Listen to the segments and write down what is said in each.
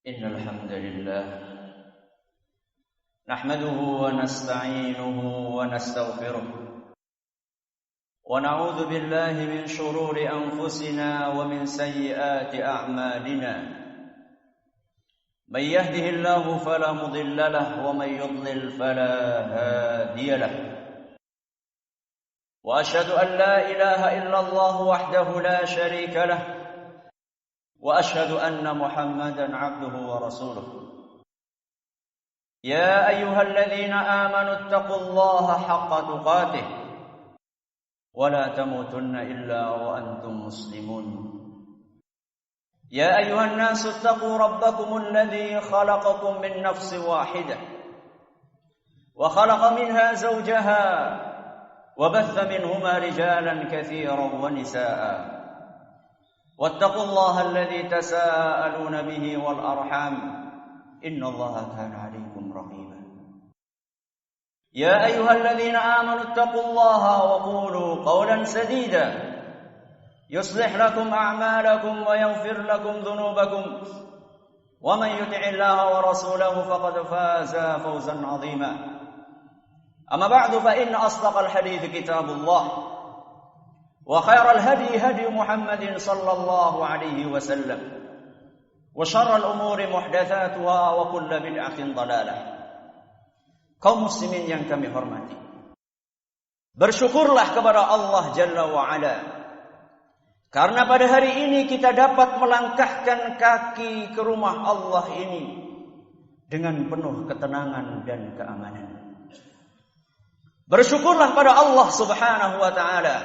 إن الحمد لله نحمده ونستعينه ونستغفره ونعوذ بالله من شرور أنفسنا ومن سيئات أعمالنا من يهده الله فلا مضل له ومن يضلل فلا هادي له وأشهد أن لا إله إلا الله وحده لا شريك له وأشهد أن محمدا عبده ورسوله يا أيها الذين آمنوا اتقوا الله حق تقاته ولا تموتن إلا وأنتم مسلمون يا أيها الناس اتقوا ربكم الذي خلقكم من نفس واحدة وخلق منها زوجها وبث منهما رجالا كثيرا ونساء واتقوا الله الذي تساءلون به والأرحام إن الله كان عليكم رقيبا يا أيها الذين آمنوا اتقوا الله وقولوا قولا سديدا يصلح لكم أعمالكم ويغفر لكم ذنوبكم ومن يطع الله ورسوله فقد فاز فوزا عظيما أما بعد فإن أصدق الحديث كتاب الله وخير الهدي هدي محمد صلى الله عليه وسلم وشر الأمور محدثاتها وكل بدعة ضلالة. Kaum muslimin yang kami hormati, bersyukurlah kepada Allah Jalla wa'ala karena pada hari ini kita dapat melangkahkan kaki ke rumah Allah ini dengan penuh ketenangan dan keamanan. Bersyukurlah pada Allah Subhanahu wa ta'ala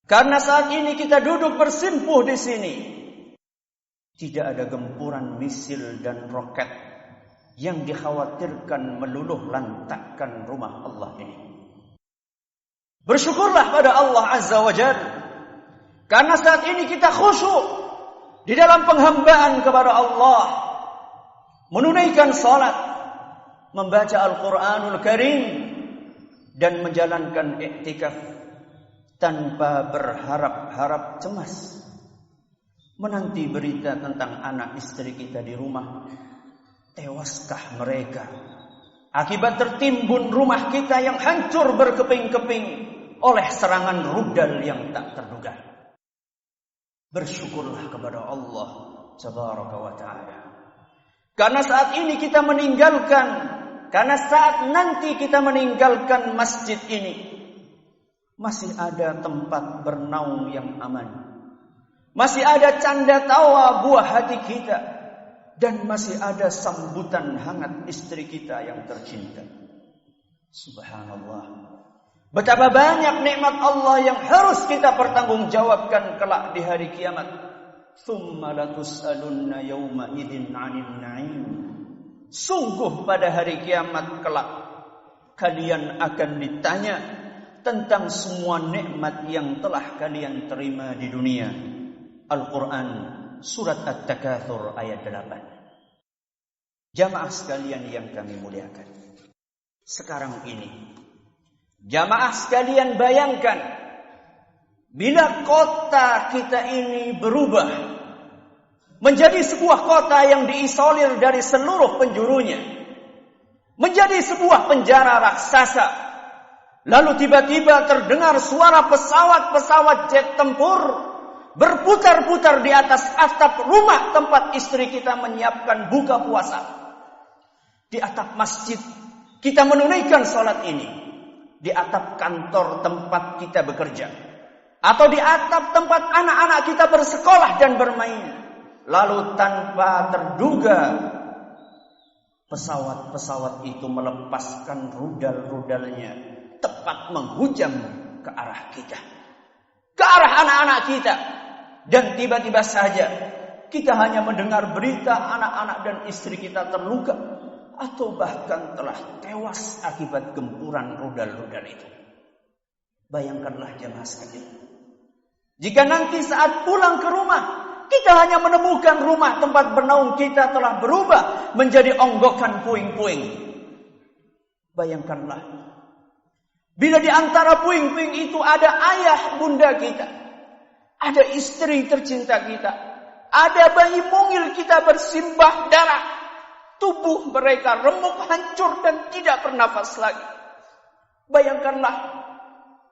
karena saat ini kita duduk bersimpuh di sini, tidak ada gempuran misil dan roket yang dikhawatirkan meluluh lantakkan rumah Allah ini. Bersyukurlah pada Allah Azza wa Jalla karena saat ini kita khusyuk di dalam penghambaan kepada Allah, menunaikan salat, membaca Al-Quranul Karim dan menjalankan iktikaf tanpa berharap-harap cemas, menanti berita tentang anak istri kita di rumah. Tewaskah mereka akibat tertimbun rumah kita yang hancur berkeping-keping oleh serangan rudal yang tak terduga. Bersyukurlah kepada Allah Tabaraka wa ta'ala karena saat ini kita meninggalkan, karena saat nanti kita meninggalkan masjid ini, masih ada tempat bernaung yang aman, masih ada canda tawa buah hati kita, dan masih ada sambutan hangat istri kita yang tercinta. Subhanallah, betapa banyak nikmat Allah yang harus kita pertanggungjawabkan kelak di hari kiamat. Tsumma latus'alunna yawma idzin 'anil na'im. Sungguh pada hari kiamat kelak kalian akan ditanya tentang semua nikmat yang telah kalian terima di dunia. Al-Quran Surat At-Takatsur ayat 8. Jamaah sekalian yang kami muliakan, sekarang ini jamaah sekalian bayangkan bila kota kita ini berubah menjadi sebuah kota yang diisolir dari seluruh penjurunya, menjadi sebuah penjara raksasa. Lalu tiba-tiba terdengar suara pesawat-pesawat jet tempur berputar-putar di atas atap rumah tempat istri kita menyiapkan buka puasa. Di atap masjid kita menunaikan salat ini. Di atap kantor tempat kita bekerja. Atau di atap tempat anak-anak kita bersekolah dan bermain. Lalu tanpa terduga pesawat-pesawat itu melepaskan rudal-rudalnya tepat menghujam ke arah kita, ke arah anak-anak kita. Dan tiba-tiba saja kita hanya mendengar berita anak-anak dan istri kita terluka atau bahkan telah tewas akibat gempuran rudal-rudal itu. Bayangkanlah jemaah sekalian, jika nanti saat pulang ke rumah kita hanya menemukan rumah tempat bernaung kita telah berubah menjadi onggokan puing-puing. Bayangkanlah bila di antara puing-puing itu ada ayah bunda kita, ada istri tercinta kita, Ada bayi mungil kita bersimbah darah. Tubuh mereka remuk, hancur dan tidak bernafas lagi. Bayangkanlah,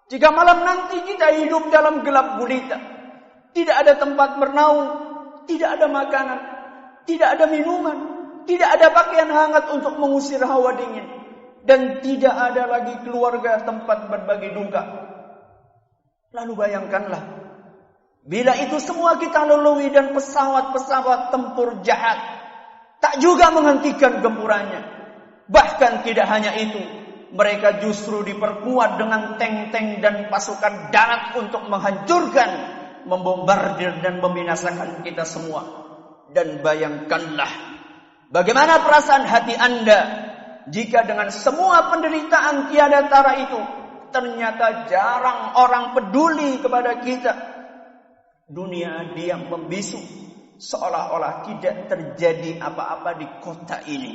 jika malam nanti kita hidup dalam gelap gulita, tidak ada tempat bernaung, tidak ada makanan, tidak ada minuman, tidak ada pakaian hangat untuk mengusir hawa dingin, dan tidak ada lagi keluarga tempat berbagi duka. Lalu bayangkanlah, bila itu semua kita lalui dan pesawat-pesawat tempur jahat tak juga menghentikan gempurannya. Bahkan tidak hanya itu, mereka justru diperkuat dengan tank-tank dan pasukan darat untuk menghancurkan, membombardir dan membinasakan kita semua. Dan bayangkanlah bagaimana perasaan hati Anda jika dengan semua penderitaan tiada tara itu ternyata jarang orang peduli kepada kita. Dunia diam membisu, seolah-olah tidak terjadi apa-apa di kota ini.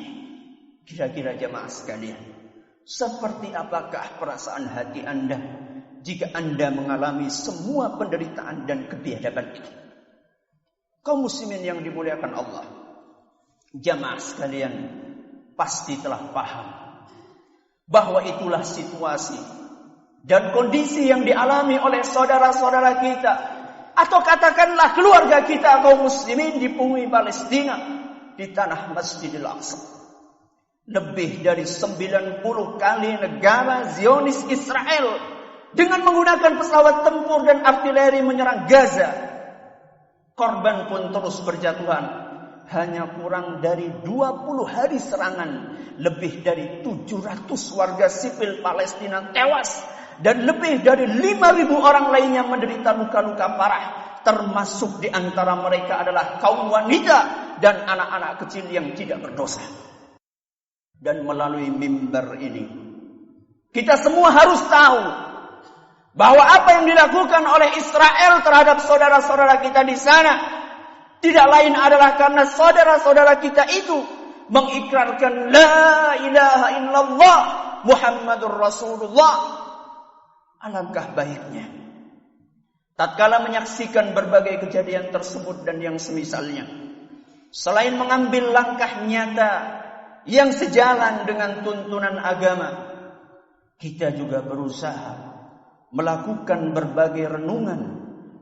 Kira-kira jemaah sekalian, seperti apakah perasaan hati Anda jika Anda mengalami semua penderitaan dan kebiadaban itu? Kaum muslimin yang dimuliakan Allah, jemaah sekalian pasti telah paham bahwa itulah situasi dan kondisi yang dialami oleh saudara-saudara kita, atau katakanlah keluarga kita kaum muslimin di bumi Palestina, di tanah Masjidil Aqsa. Lebih dari 90 kali negara Zionis Israel dengan menggunakan pesawat tempur dan artileri menyerang Gaza. Korban pun terus berjatuhan. Hanya kurang dari 20 hari serangan, lebih dari 700 warga sipil Palestina tewas dan lebih dari 5.000 orang lainnya menderita luka-luka parah. Termasuk di antara mereka adalah kaum wanita dan anak-anak kecil yang tidak berdosa. Dan melalui mimbar ini, kita semua harus tahu bahwa apa yang dilakukan oleh Israel terhadap saudara-saudara kita di sana tidak lain adalah karena saudara-saudara kita itu mengikrarkan la ilaha illallah Muhammadur Rasulullah. Alangkah baiknya tatkala menyaksikan berbagai kejadian tersebut dan yang semisalnya, selain mengambil langkah nyata yang sejalan dengan tuntunan agama, kita juga berusaha melakukan berbagai renungan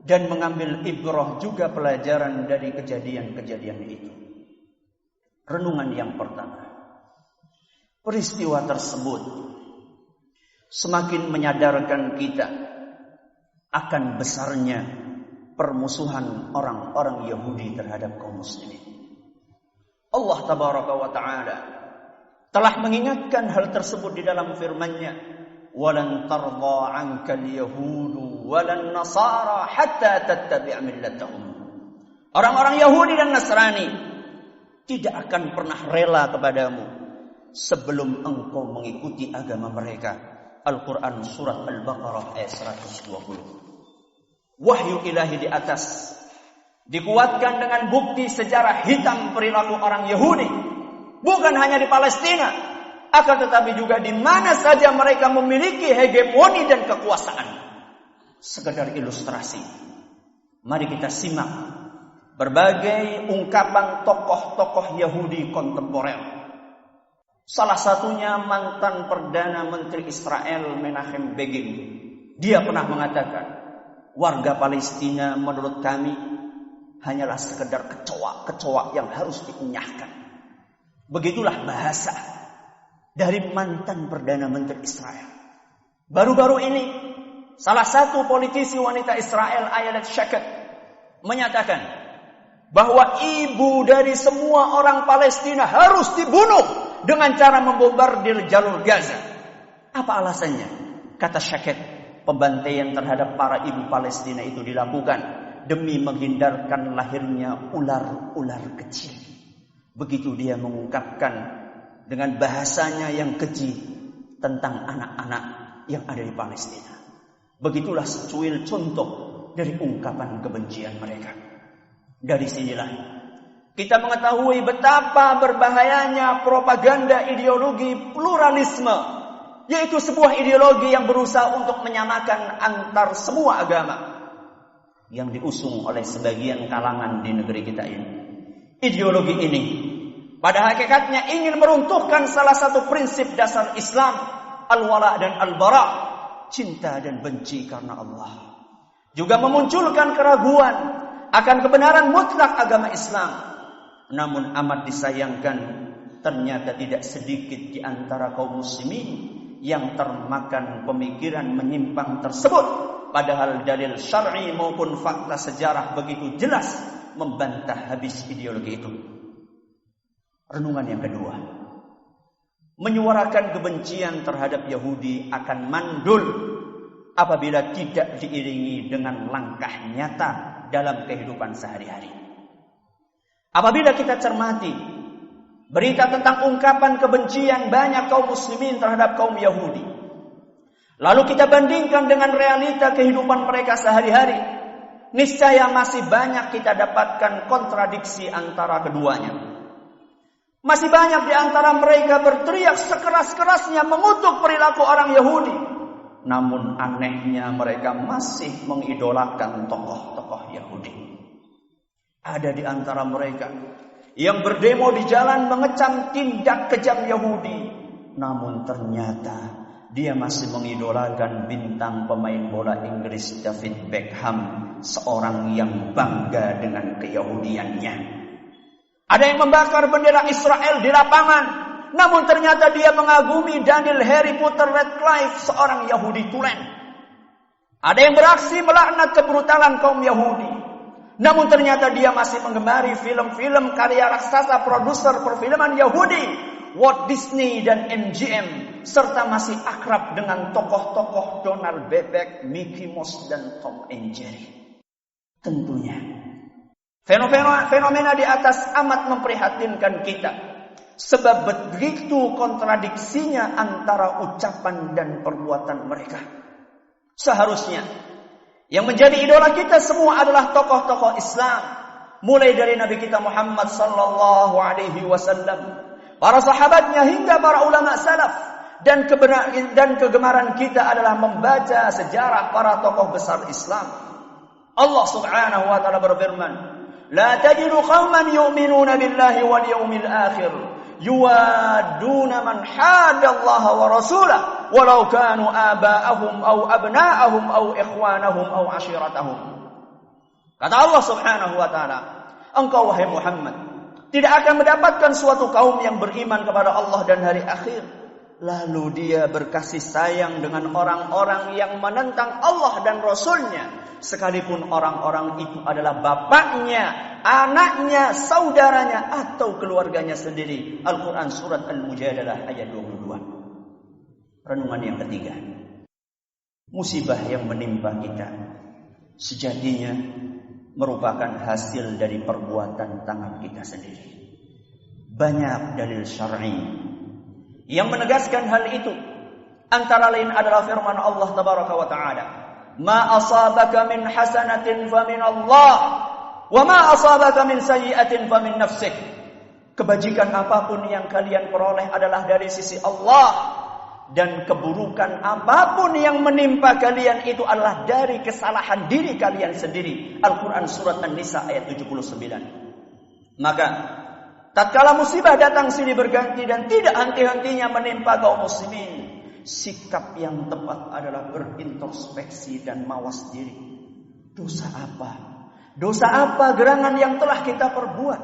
dan mengambil ibrah juga pelajaran dari kejadian-kejadian itu. Renungan yang pertama, peristiwa tersebut semakin menyadarkan kita akan besarnya permusuhan orang-orang Yahudi terhadap kaum muslimin. Allah tabaraka wa ta'ala telah mengingatkan hal tersebut di dalam firman-Nya, "Walan tardha 'ankal yahudu walan nasara hatta tattabi'a millatahum." Orang-orang Yahudi dan Nasrani tidak akan pernah rela kepadamu sebelum engkau mengikuti agama mereka. Al-Quran surat Al-Baqarah ayat 120. Wahyu ilahi di atas dikuatkan dengan bukti sejarah hitam perilaku orang Yahudi, bukan hanya di Palestina, akan tetapi juga di mana saja mereka memiliki hegemoni dan kekuasaan. Sekedar ilustrasi, mari kita simak berbagai ungkapan tokoh-tokoh Yahudi kontemporer. Salah satunya mantan Perdana Menteri Israel Menachem Begin. Dia pernah mengatakan, warga Palestina menurut kami hanyalah sekedar kecoa yang harus dikenyahkan. Begitulah bahasa dari mantan Perdana Menteri Israel. Baru-baru ini, salah satu politisi wanita Israel, Ayelet Sheket, menyatakan bahwa ibu dari semua orang Palestina harus dibunuh dengan cara membombardir jalur Gaza. Apa alasannya? Kata Sheket, pembantaian terhadap para ibu Palestina itu dilakukan demi menghindarkan lahirnya ular-ular kecil. Begitu dia mengungkapkan dengan bahasanya yang keji tentang anak-anak yang ada di Palestina. Begitulah secuil contoh dari ungkapan kebencian mereka. Dari sinilah kita mengetahui betapa berbahayanya propaganda ideologi pluralisme, yaitu sebuah ideologi yang berusaha untuk menyamakan antar semua agama. yang diusung oleh sebagian kalangan di negeri kita ini. Ideologi ini pada hakikatnya ingin meruntuhkan salah satu prinsip dasar Islam, al-wala dan al-bara, cinta dan benci karena Allah. Juga memunculkan keraguan akan kebenaran mutlak agama Islam. Namun amat disayangkan, ternyata tidak sedikit di antara kaum muslimin yang termakan pemikiran menyimpang tersebut, padahal dalil syar'i maupun fakta sejarah begitu jelas membantah habis ideologi itu. Renungan yang kedua, menyuarakan kebencian terhadap Yahudi akan mandul apabila tidak diiringi dengan langkah nyata dalam kehidupan sehari-hari. Apabila kita cermati berita tentang ungkapan kebencian banyak kaum muslimin terhadap kaum Yahudi, lalu kita bandingkan dengan realita kehidupan mereka sehari-hari, niscaya masih banyak kita dapatkan kontradiksi antara keduanya. Masih banyak di antara mereka berteriak sekeras-kerasnya mengutuk perilaku orang Yahudi. Namun anehnya mereka masih mengidolakan tokoh-tokoh Yahudi. Ada di antara mereka yang berdemo di jalan mengecam tindak kejam Yahudi. Namun ternyata dia masih mengidolakan bintang pemain bola Inggris David Beckham, seorang yang bangga dengan keyahudiannya. Ada yang membakar bendera Israel di lapangan, namun ternyata dia mengagumi Daniel Harry Potter Radcliffe, seorang Yahudi tulen. Ada yang beraksi melaknat kebrutalan kaum Yahudi, namun ternyata dia masih menggemari film-film karya raksasa produser perfilman Yahudi, Walt Disney dan MGM, serta masih akrab dengan tokoh-tokoh Donald Bebek, Mickey Mouse dan Tom and Jerry. Tentunya fenomena di atas amat memprihatinkan kita, sebab begitu kontradiksinya antara ucapan dan perbuatan mereka. Seharusnya yang menjadi idola kita semua adalah tokoh-tokoh Islam, mulai dari Nabi kita Muhammad sallallahu alaihi wasallam, para sahabatnya hingga para ulama salaf, dan kegemaran kita adalah membaca sejarah para tokoh besar Islam. Allah Subhanahu wa taala berfirman, "La tajidu qauman yu'minuna billahi wal yawmil akhir yuwaduna man hadallaha wa rasulahu walau kanu aba'ahum aw abna'ahum aw ikhwanahum aw ashiratahum." Kata Allah Subhanahu wa taala, engkau wahai Muhammad tidak akan mendapatkan suatu kaum yang beriman kepada Allah dan hari akhir, lalu dia berkasih sayang dengan orang-orang yang menentang Allah dan Rasulnya, sekalipun orang-orang itu adalah bapaknya, anaknya, saudaranya, atau keluarganya sendiri. Al-Quran Surat Al-Mujadalah ayat 22. Renungan yang ketiga, musibah yang menimpa kita sejatinya merupakan hasil dari perbuatan tangan kita sendiri. Banyak dalil syar'i yang menegaskan hal itu. Antara lain adalah firman Allah Tabaraka wa Ta'ala, "Ma asabaka min hasanatin famin Allah, wa ma asabaka min sayyi'atin famin nafsik." Kebajikan apapun yang kalian peroleh adalah dari sisi Allah, dan keburukan apapun yang menimpa kalian itu adalah dari kesalahan diri kalian sendiri. Al-Quran Surat An-Nisa ayat 79. Maka tatkala musibah datang silih berganti dan tidak henti-hentinya menimpa kaum muslimin, sikap yang tepat adalah berintrospeksi dan mawas diri. Dosa apa? Dosa apa gerangan yang telah kita perbuat?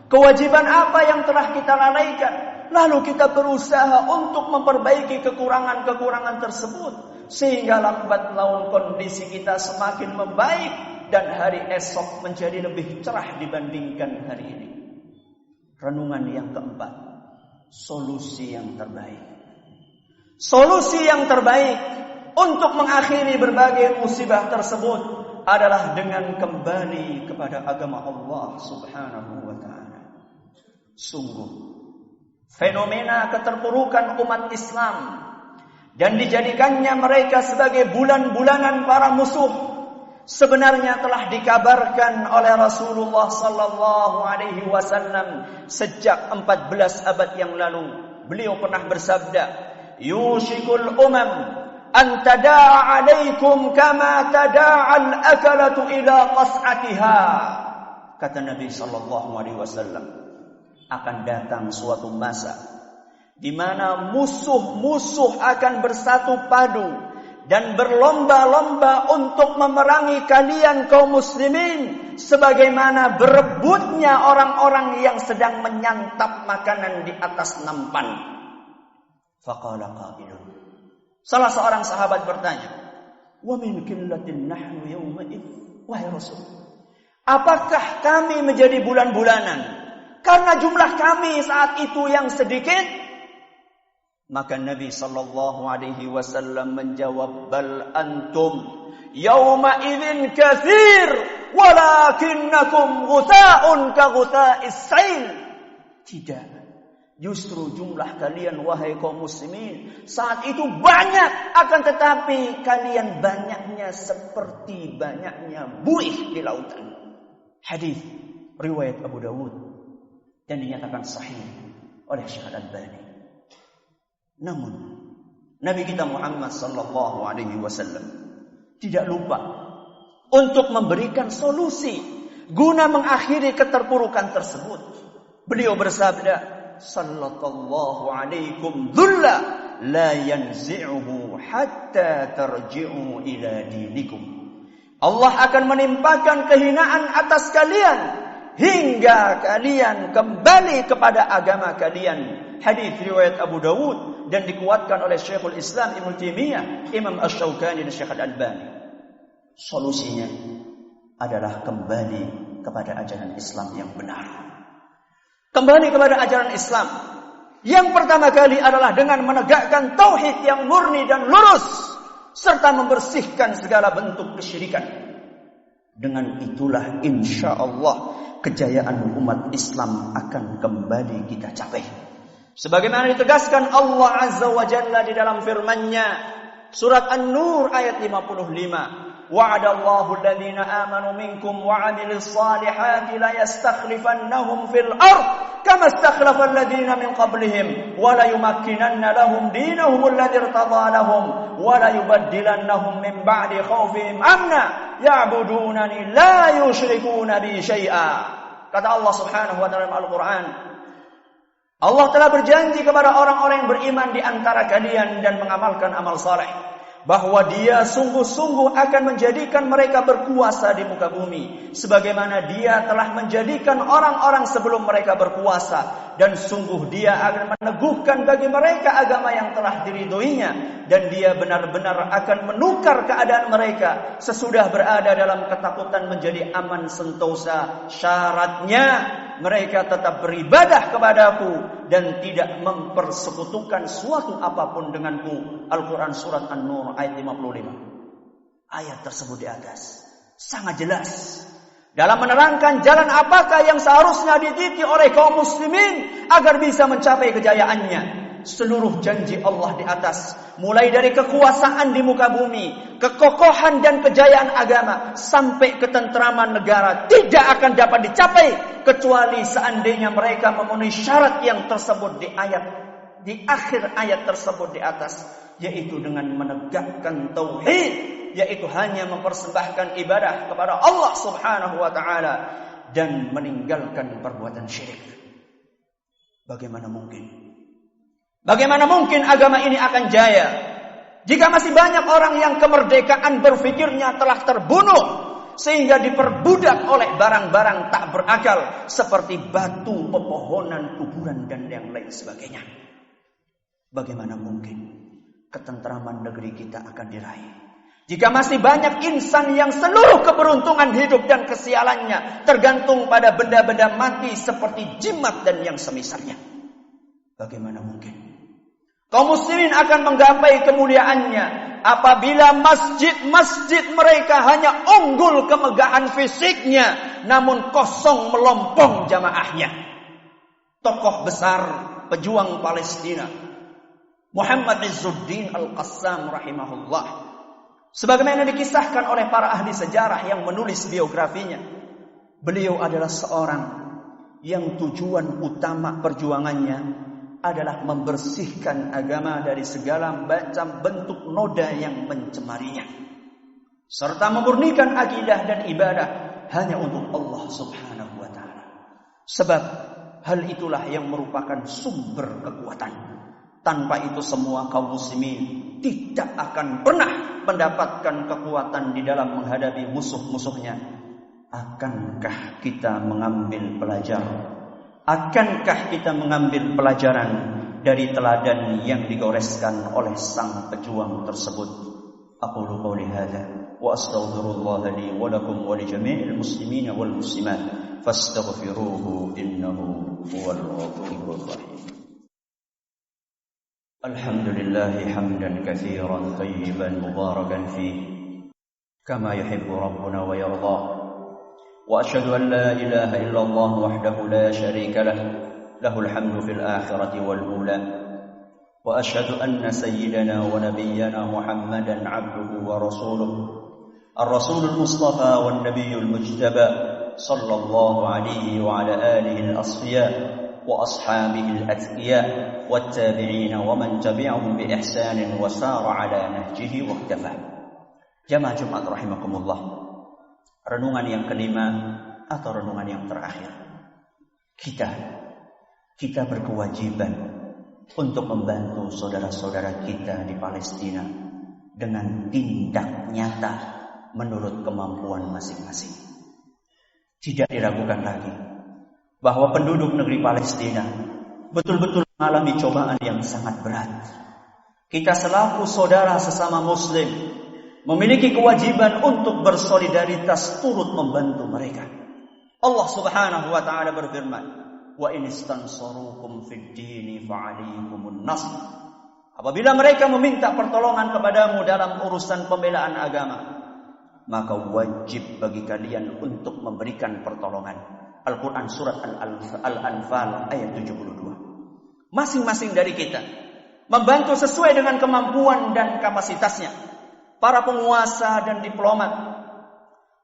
Kewajiban apa yang telah kita lalaikan? Lalu kita berusaha untuk memperbaiki kekurangan-kekurangan tersebut, sehingga lambat laun kondisi kita semakin membaik dan hari esok menjadi lebih cerah dibandingkan hari ini. Renungan yang keempat, solusi yang terbaik. Solusi yang terbaik untuk mengakhiri berbagai musibah tersebut adalah dengan kembali kepada agama Allah Subhanahu wa ta'ala. Sungguh fenomena keterpurukan umat Islam dan dijadikannya mereka sebagai bulan-bulanan para musuh sebenarnya telah dikabarkan oleh Rasulullah sallallahu alaihi wasallam sejak 14 abad yang lalu. Beliau pernah bersabda, "Yushikul umam an tada'a 'alaikum kama tada'al akalatu ila qas'atiha. Kata Nabi sallallahu alaihi wasallam, akan datang suatu masa di mana musuh-musuh akan bersatu padu dan berlomba-lomba untuk memerangi kalian kaum muslimin sebagaimana berebutnya orang-orang yang sedang menyantap makanan di atas nampan. Faqala qailun, salah seorang sahabat bertanya, wa min qillatin nahnu yawma idz, wahai Rasul, apakah kami menjadi bulan-bulanan karena jumlah kami saat itu yang sedikit? Maka Nabi sallallahu alaihi wasallam menjawab, bal antum yawma idzin katsir walakinnakum ghutha'un ka ghutha'is sail. Tidak, justru jumlah kalian wahai kaum muslimin saat itu banyak, akan tetapi kalian banyaknya seperti banyaknya buih di lautan. Hadis riwayat Abu Dawud dan dinyatakan sahih oleh Syekh Al-Albani. Namun Nabi kita Muhammad sallallahu alaihi wasallam tidak lupa untuk memberikan solusi guna mengakhiri keterpurukan tersebut. Beliau bersabda, sallallahu alaikum dhulla la yanzi'uhu hatta tarji'u ila dinikum. Allah akan menimpakan kehinaan atas kalian hingga kalian kembali kepada agama kalian. Hadis riwayat Abu Dawud dan dikuatkan oleh Syekhul Islam Ibnu Taimiyah, Imam Asy-Syaukani dan Syekh Al-Albani. Solusinya adalah kembali kepada ajaran Islam yang benar. Kembali kepada ajaran Islam. Yang pertama kali adalah dengan menegakkan tauhid yang murni dan lurus serta membersihkan segala bentuk kesyirikan. Dengan itulah insyaallah kejayaan umat Islam akan kembali kita capai. Sebagaimana ditegaskan Allah Azza wa Jalla di dalam firman-Nya surat An-Nur ayat 55, wa'adallahu alladhina amanu minkum wa 'amilus salihati la yastakhlifannahum fil ard kama istakhlafa alladhina min qablihim wa la yumakkinanna lahum dinahum alladhi irtadha lahum wa la yubaddilannahum min ba'di khawfihim amna ya'budunani la yushrikuna bi syai'a. Kata Allah Subhanahu wa taala dalam Al-Qur'an, Allah telah berjanji kepada orang-orang yang beriman di antara kalian dan mengamalkan amal saleh bahwa Dia sungguh-sungguh akan menjadikan mereka berkuasa di muka bumi sebagaimana Dia telah menjadikan orang-orang sebelum mereka berkuasa, dan sungguh Dia akan meneguhkan bagi mereka agama yang telah diridhoinya, dan Dia benar-benar akan menukar keadaan mereka sesudah berada dalam ketakutan menjadi aman sentosa. Syaratnya mereka tetap beribadah kepadaku dan tidak mempersekutukan suatu apapun denganku. Al-Quran surat An-Nur ayat 55. Ayat tersebut di atas sangat jelas dalam menerangkan jalan apakah yang seharusnya dititi oleh kaum muslimin agar bisa mencapai kejayaannya. Seluruh janji Allah di atas, mulai dari kekuasaan di muka bumi, kekokohan dan kejayaan agama, sampai ketentraman negara, tidak akan dapat dicapai kecuali seandainya mereka memenuhi syarat yang tersebut di akhir ayat tersebut di atas, yaitu dengan menegakkan tauhid, yaitu hanya mempersembahkan ibadah kepada Allah Subhanahu wa taala dan meninggalkan perbuatan syirik. Bagaimana mungkin agama ini akan jaya jika masih banyak orang yang kemerdekaan berpikirnya telah terbunuh sehingga diperbudak oleh barang-barang tak berakal seperti batu, pepohonan, kuburan dan yang lain sebagainya. Bagaimana mungkin ketentraman negeri kita akan diraih jika masih banyak insan yang seluruh keberuntungan hidup dan kesialannya tergantung pada benda-benda mati seperti jimat dan yang semisalnya? Bagaimana mungkin kaum muslimin akan menggapai kemuliaannya apabila masjid-masjid mereka hanya unggul kemegahan fisiknya namun kosong melompong jamaahnya? Tokoh besar pejuang Palestina Muhammad Izzuddin Al-Qassam rahimahullah, sebagaimana dikisahkan oleh para ahli sejarah yang menulis biografinya, beliau adalah seorang yang tujuan utama perjuangannya adalah membersihkan agama dari segala macam bentuk noda yang mencemarinya, serta memurnikan akidah dan ibadah hanya untuk Allah Subhanahu wa taala. Sebab hal itulah yang merupakan sumber kekuatan. Tanpa itu semua kaum muslimin tidak akan pernah mendapatkan kekuatan di dalam menghadapi musuh-musuhnya. Akankah kita mengambil pelajaran? Akankah kita mengambil pelajaran dari teladan yang digoreskan oleh sang pejuang tersebut? Aqulu qouli hadza wa astaghfirullah li wa lakum wa li jami'il muslimin wal muslimat fastaghfiruhu innahu huwal ghafurur rahim. Alhamdulillah hamdan katsiran tayyiban mubarakan fihi kama yuhibbu rabbuna wa yarda. وأشهد أن لا إله إلا الله وحده لا شريك له له الحمد في الآخرة والأولى وأشهد أن سيدنا ونبينا محمدا عبده ورسوله الرسول المصطفى والنبي المجتبى صلى الله عليه وعلى آله الأصفياء وأصحابه الأتقياء والتابعين ومن تبعهم بإحسان وسار على نهجه واقتفى. Jamaah Jumat rahimakumullah. Renungan yang kelima atau renungan yang terakhir. Kita berkewajiban untuk membantu saudara-saudara kita di Palestina dengan tindak nyata menurut kemampuan masing-masing. Tidak diragukan lagi bahwa penduduk negeri Palestina betul-betul mengalami cobaan yang sangat berat. Kita selaku saudara sesama muslim memiliki kewajiban untuk bersolidaritas turut membantu mereka. Allah Subhanahu wa taala berfirman, "Wa in istansarukum fid dini fa'alaykumun nasr." Apabila mereka meminta pertolongan kepadamu dalam urusan pembelaan agama, maka wajib bagi kalian untuk memberikan pertolongan. Al-Quran surat Al-Anfal ayat 72. Masing-masing dari kita membantu sesuai dengan kemampuan dan kapasitasnya. Para penguasa dan diplomat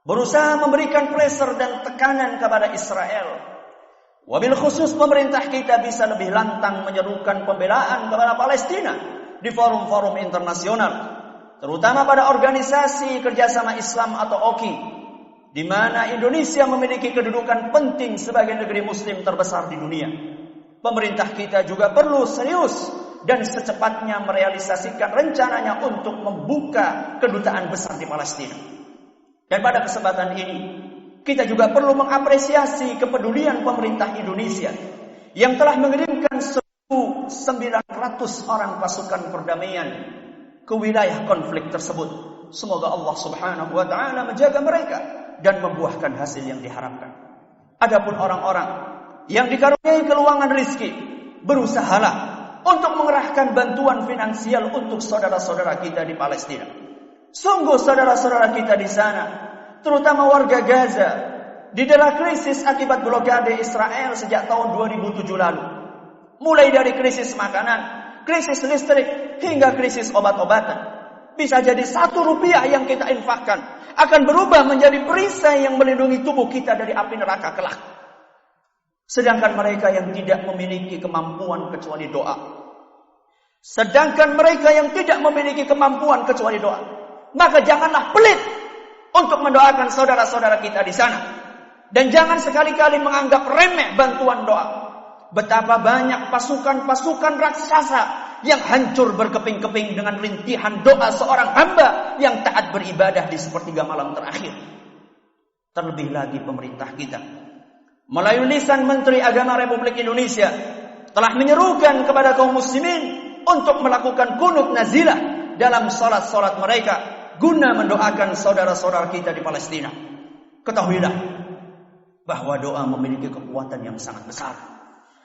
berusaha memberikan pressure dan tekanan kepada Israel. Wabil khusus pemerintah kita bisa lebih lantang menyerukan pembelaan kepada Palestina di forum-forum internasional, terutama pada organisasi kerjasama Islam atau OKI, di mana Indonesia memiliki kedudukan penting sebagai negeri muslim terbesar di dunia. Pemerintah kita juga perlu serius dan secepatnya merealisasikan rencananya untuk membuka kedutaan besar di Palestina. Dan pada kesempatan ini, kita juga perlu mengapresiasi kepedulian pemerintah Indonesia yang telah mengirimkan 1.900 orang pasukan perdamaian ke wilayah konflik tersebut. Semoga Allah Subhanahu wa taala menjaga mereka dan membuahkan hasil yang diharapkan. Adapun orang-orang yang dikaruniai keluangan rizki, berusahalah untuk mengerahkan bantuan finansial untuk saudara-saudara kita di Palestina. Sungguh saudara-saudara kita di sana, terutama warga Gaza, di dalam krisis akibat blokade Israel sejak tahun 2007 lalu. Mulai dari krisis makanan, krisis listrik, hingga krisis obat-obatan. Bisa jadi 1 rupiah yang kita infakkan akan berubah menjadi perisai yang melindungi tubuh kita dari api neraka kelak. Sedangkan mereka yang tidak memiliki kemampuan kecuali doa. Maka janganlah pelit untuk mendoakan saudara-saudara kita di sana. Dan jangan sekali-kali menganggap remeh bantuan doa. Betapa banyak pasukan-pasukan raksasa yang hancur berkeping-keping dengan rintihan doa seorang hamba yang taat beribadah di sepertiga malam terakhir. Terlebih lagi pemerintah kita melalui lisan Menteri Agama Republik Indonesia telah menyerukan kepada kaum muslimin untuk melakukan qunut nazilah dalam salat-salat mereka guna mendoakan saudara-saudara kita di Palestina. Ketahuilah bahwa doa memiliki kekuatan yang sangat besar.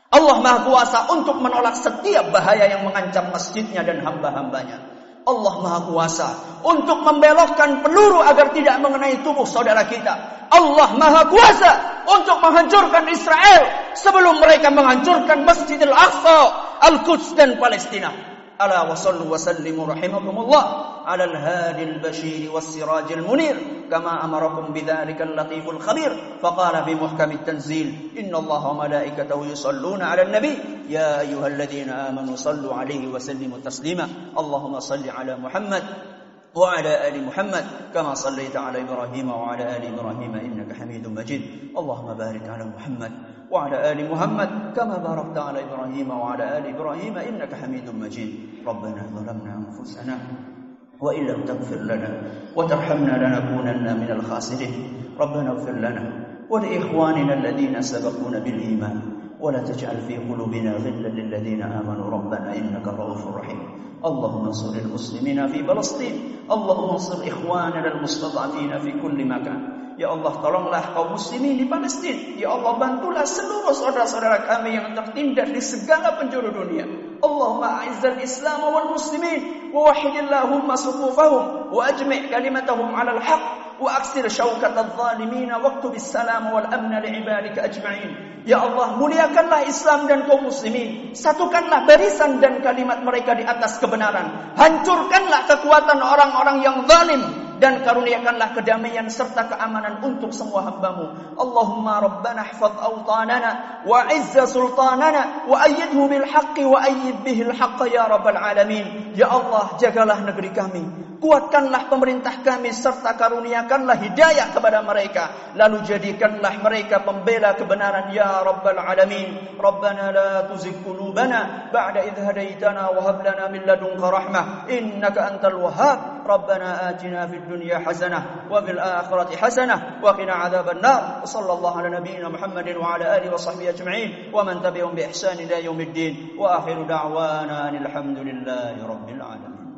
Allah Maha Kuasa untuk menolak setiap bahaya yang mengancam masjidnya dan hamba-hambanya. Allah Maha Kuasa untuk membelokkan peluru agar tidak mengenai tubuh saudara kita. Allah Maha Kuasa untuk menghancurkan Israel sebelum mereka menghancurkan Masjidil Aqsa, Al-Quds dan Palestina. ألا وصلوا وسلموا رحمكم الله على الهادي البشير والسراج المنير كما أمركم بذلك اللطيف الخبير فقال بمحكم التنزيل إن الله وملائكته يصلون على النبي يا أيها الذين آمنوا صلوا عليه وسلموا تسليما اللهم صل على محمد وعلى آل محمد كما صليت على إبراهيم وعلى آل إبراهيم إنك حميد مجيد اللهم بارك على محمد وعلى آل محمد كما باركت على إبراهيم وعلى آل إبراهيم إنك حميد مجيد ربنا ظلمنا أنفسنا وإن لم تغفر لنا وترحمنا لنكونن من الخاسرين ربنا اغفر لنا ولإخواننا الذين سبقونا بالإيمان ولا تجعل في قلوبنا غلا للذين آمنوا ربنا إنك رؤوف رحيم اللهم انصر المسلمين في فلسطين اللهم انصر إخواننا المستضعفين في كل مكان Ya Allah, tolonglah kaum muslimin di Palestina. Ya Allah, bantulah seluruh saudara-saudara kami yang tertindas di segala penjuru dunia. Allahumma a'izzal Islam wal muslimin wa wahidillahumma sufufahum wa ajmi' kalimatahum 'alal haqq wa aksir syaukatal zalimin waktub as-salam wal amna li'ibadika ajma'in. Ya Allah, muliakanlah Islam dan kaum muslimin. Satukanlah barisan dan kalimat mereka di atas kebenaran. Hancurkanlah kekuatan orang-orang yang zalim. Dan karuniakanlah kedamaian serta keamanan untuk semua hamba-Mu. Allahumma rabbana ihfaz awtanana wa izza sultanana wa ayyidhu bil haqqi wa ayyid bihil haqqa ya rabbal alamin. Ya Allah, jagalah negeri kami. Kuatkanlah pemerintah kami serta karuniakanlah hidayah kepada mereka. Lalu jadikanlah mereka pembela kebenaran ya rabbal alamin. Rabbana la tuzigh qulubana ba'da idh hadaitana wa hab lana min ladunka rahmah innaka antal wahhab. Rabbana atina fid dunya hasanah wa fil akhirati hasanah wa qina adzaban nar. Sallallahu ala nabiyyina Muhammadin wa ala alihi wa sahbihi ajma'in wa man tabi'ahum bi ihsan ila yaumiddin wa akhiru da'wana alhamdulillahi rabbil alamin.